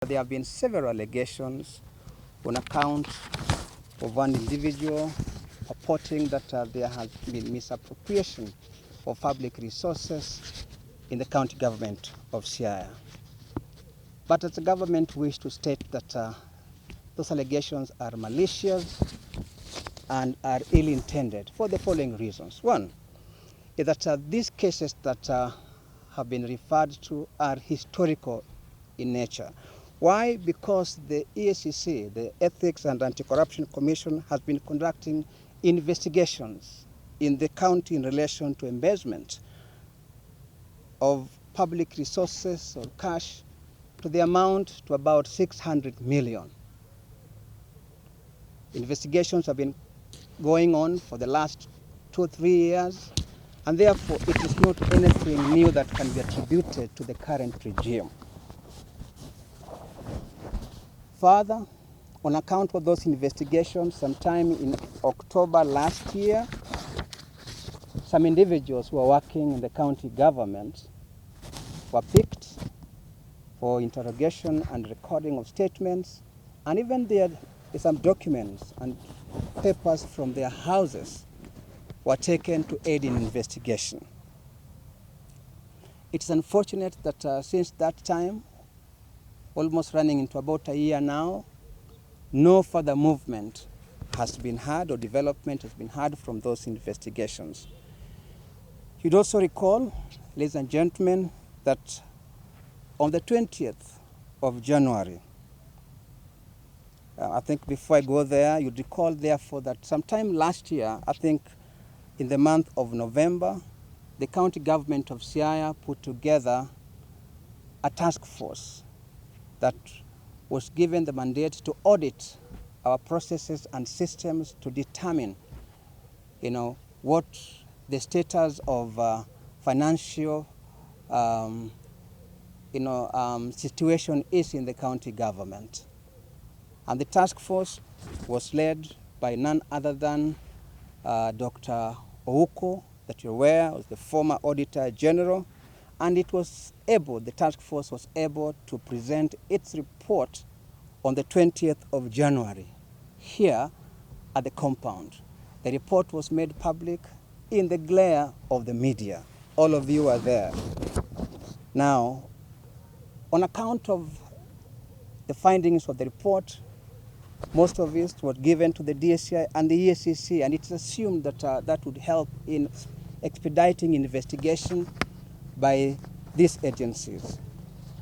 There have been several allegations on account of one individual reporting that there has been misappropriation of public resources in the county government of Siaya. But as the government wish to state that those allegations are malicious and are ill-intended for the following reasons. One is that these cases that have been referred to are historical in nature. Why? Because the EACC, the Ethics and Anti-Corruption Commission, has been conducting investigations in the county in relation to embezzlement of public resources or cash to the amount to about 600 million. Investigations have been going on for the last 2 or 3 years, and therefore it is not anything new that can be attributed to the current regime. Further, on account of those investigations, sometime in October last year, some individuals who are working in the county government were picked for interrogation and recording of statements, and even there some documents and papers from their houses were taken to aid in investigation. It's unfortunate that since that time, almost running into about a year now, no further movement has been had or development has been had from those investigations. You'd also recall, ladies and gentlemen, that on the 20th of January, I think before I go there, you'd recall therefore that sometime last year, I think in the month of November, the county government of Siaya put together a task force that was given the mandate to audit our processes and systems to determine, what the status of financial, situation is in the county government. And the task force was led by none other than Dr. Ouko, that you're aware, was the former Auditor General, and the task force was able to present its report on the 20th of January here at the compound. The report was made public in the glare of the media. All of you are there. Now, on account of the findings of the report, most of it was given to the DCI and the EACC, and it's assumed that that would help in expediting investigation by these agencies.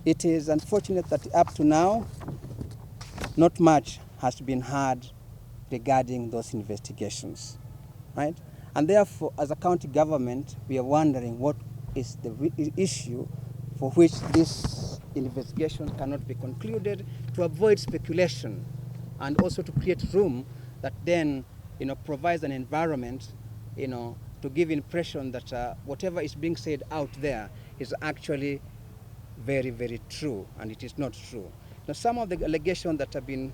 It is unfortunate that up to now, not much has been heard regarding those investigations, right? And therefore, as a county government, we are wondering what is the issue for which this investigation cannot be concluded, to avoid speculation and also to create room that then, provides an environment, to give impression that whatever is being said out there is actually very, very true, and it is not true. Now, some of the allegations that have been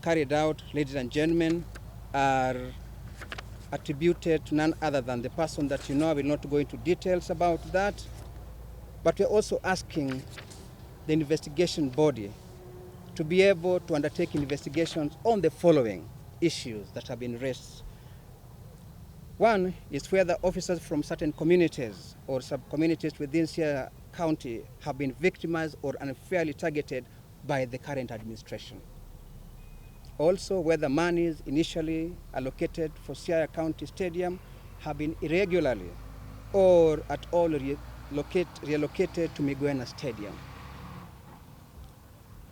carried out, ladies and gentlemen, are attributed to none other than the person that I will not go into details about that, but we're also asking the investigation body to be able to undertake investigations on the following issues that have been raised. One is whether officers from certain communities or sub-communities within Siaya County have been victimized or unfairly targeted by the current administration. Also, whether monies initially allocated for Siaya County Stadium have been irregularly or at all relocated to Migwena Stadium.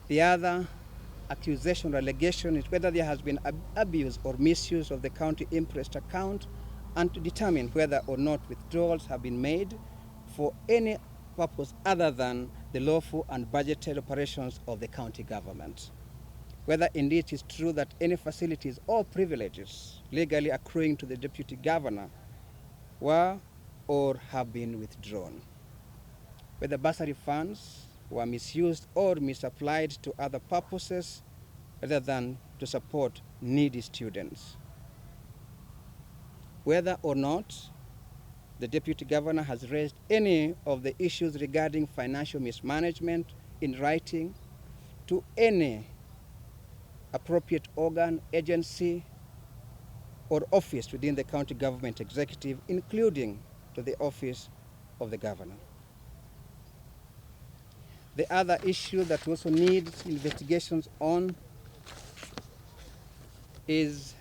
The other accusation or allegation is whether there has been abuse or misuse of the county imprest account, and to determine whether or not withdrawals have been made for any purpose other than the lawful and budgeted operations of the county government. Whether indeed it is true that any facilities or privileges legally accruing to the deputy governor were or have been withdrawn. Whether bursary funds were misused or misapplied to other purposes rather than to support needy students. Whether or not the deputy governor has raised any of the issues regarding financial mismanagement in writing to any appropriate organ, agency, or office within the county government executive, including to the office of the governor. The other issue that also needs investigations on is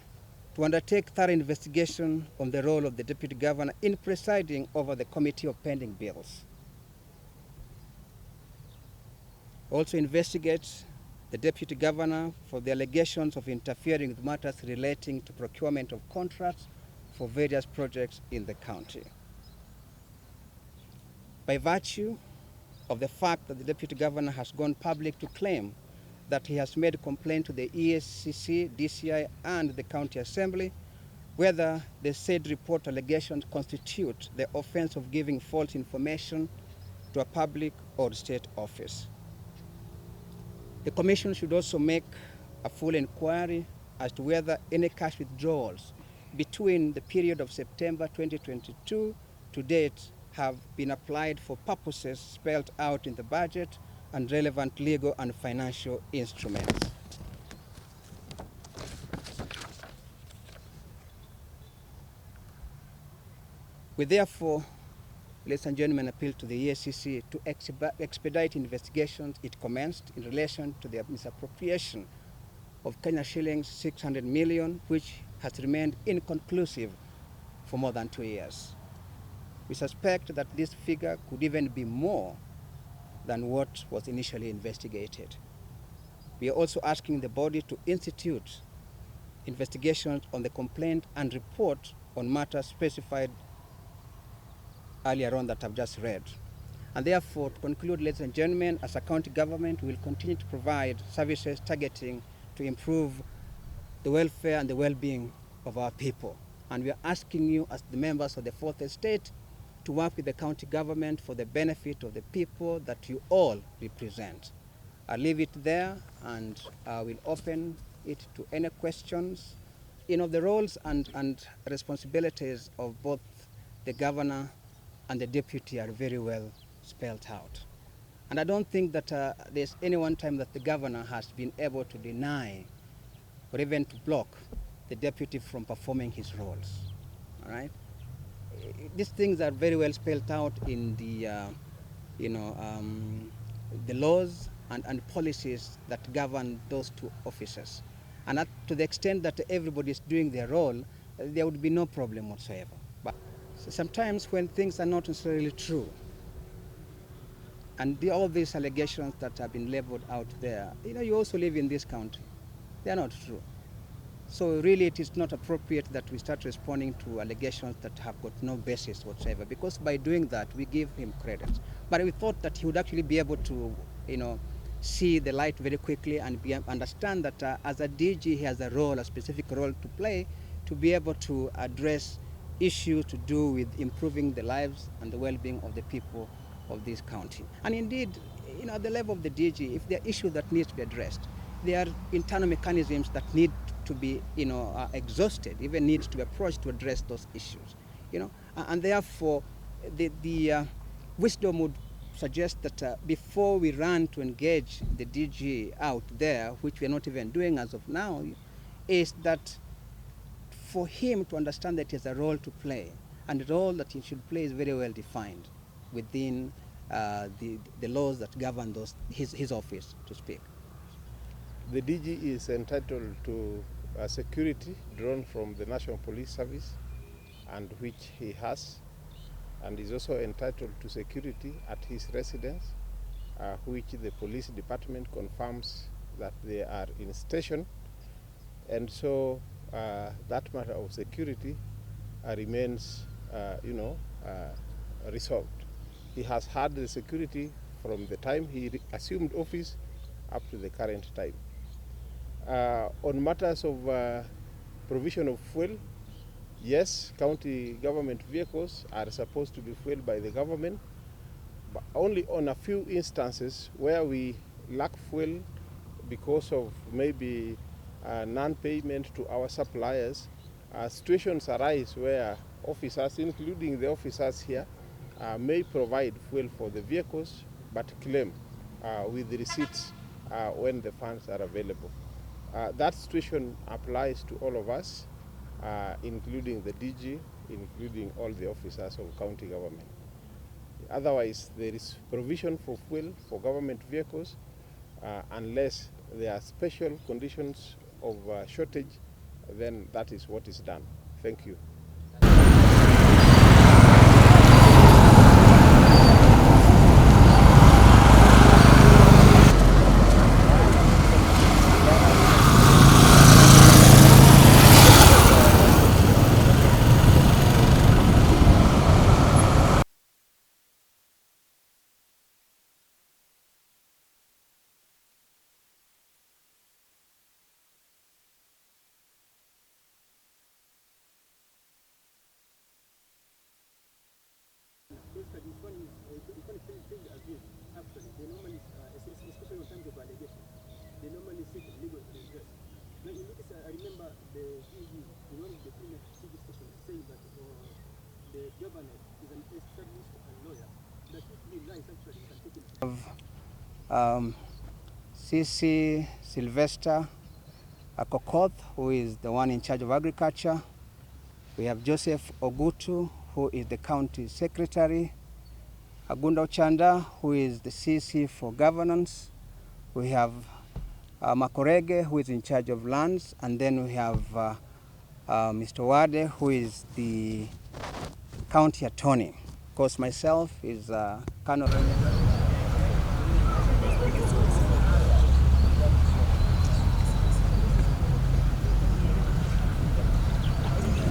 to undertake thorough investigation on the role of the deputy governor in presiding over the committee of pending bills. Also investigate the deputy governor for the allegations of interfering with matters relating to procurement of contracts for various projects in the county. By virtue of the fact that the deputy governor has gone public to claim that he has made a complaint to the EACC, DCI, and the county assembly, whether the said report allegations constitute the offense of giving false information to a public or state office. The Commission should also make a full inquiry as to whether any cash withdrawals between the period of September 2022 to date have been applied for purposes spelled out in the budget and relevant legal and financial instruments. We therefore, ladies and gentlemen, appeal to the EACC to expedite investigations it commenced in relation to the misappropriation of Kenya shillings 600 million, which has remained inconclusive for more than 2 years. We suspect that this figure could even be more than what was initially investigated. We are also asking the body to institute investigations on the complaint and report on matters specified earlier on that I've just read. And therefore, to conclude, ladies and gentlemen, as a county government, we will continue to provide services targeting to improve the welfare and the well-being of our people. And we are asking you, as the members of the Fourth Estate, to work with the county government for the benefit of the people that you all represent. I'll leave it there, and I will open it to any questions. You know, the roles and responsibilities of both the governor and the deputy are very well spelled out. And I don't think that there's any one time that the governor has been able to deny or even to block the deputy from performing his roles. All right? These things are very well spelled out in the, the laws and policies that govern those two officers. And to the extent that everybody is doing their role, there would be no problem whatsoever. But sometimes when things are not necessarily true, and all these allegations that have been labeled out there, you also live in this country. They are not true. So really it is not appropriate that we start responding to allegations that have got no basis whatsoever, because by doing that we give him credit. But we thought that he would actually be able to, see the light very quickly and understand that as a DG he has a role, a specific role to play, to be able to address issues to do with improving the lives and the well-being of the people of this county. And indeed, at the level of the DG, if there are issues that need to be addressed, there are internal mechanisms that need to be, exhausted, even need to be approached to address those issues, and therefore the wisdom would suggest that before we run to engage the DG out there, which we are not even doing as of now, is that for him to understand that he has a role to play, and the role that he should play is very well defined within the laws that govern his office, to speak. The DG is entitled to security drawn from the National Police Service, and which he has, and is also entitled to security at his residence, which the police department confirms that they are in station, and so that matter of security remains, resolved. He has had the security from the time he assumed office up to the current time. On matters of provision of fuel, yes, county government vehicles are supposed to be fueled by the government, but only on a few instances where we lack fuel because of maybe non-payment to our suppliers. Situations arise where officers, including the officers here, may provide fuel for the vehicles, but claim with the receipts when the funds are available. That situation applies to all of us, including the DG, including all the officers of county government. Otherwise, there is provision for fuel for government vehicles unless there are special conditions of shortage, then that is what is done. Thank you. They normally, especially in terms of allegation, they normally seek legal redress. Now, in this, I remember the DG in one of the previous TV stations saying that the governor is an established lawyer, that if the lies actually can take it. CC Sylvester Col, who is the one in charge of agriculture. We have Joseph Ogutu, who is the county secretary. Agunda Ochanda, who is the CC for governance. We have Makorege, who is in charge of lands. And then we have Mr. Wade, who is the county attorney. Of course, myself is Colonel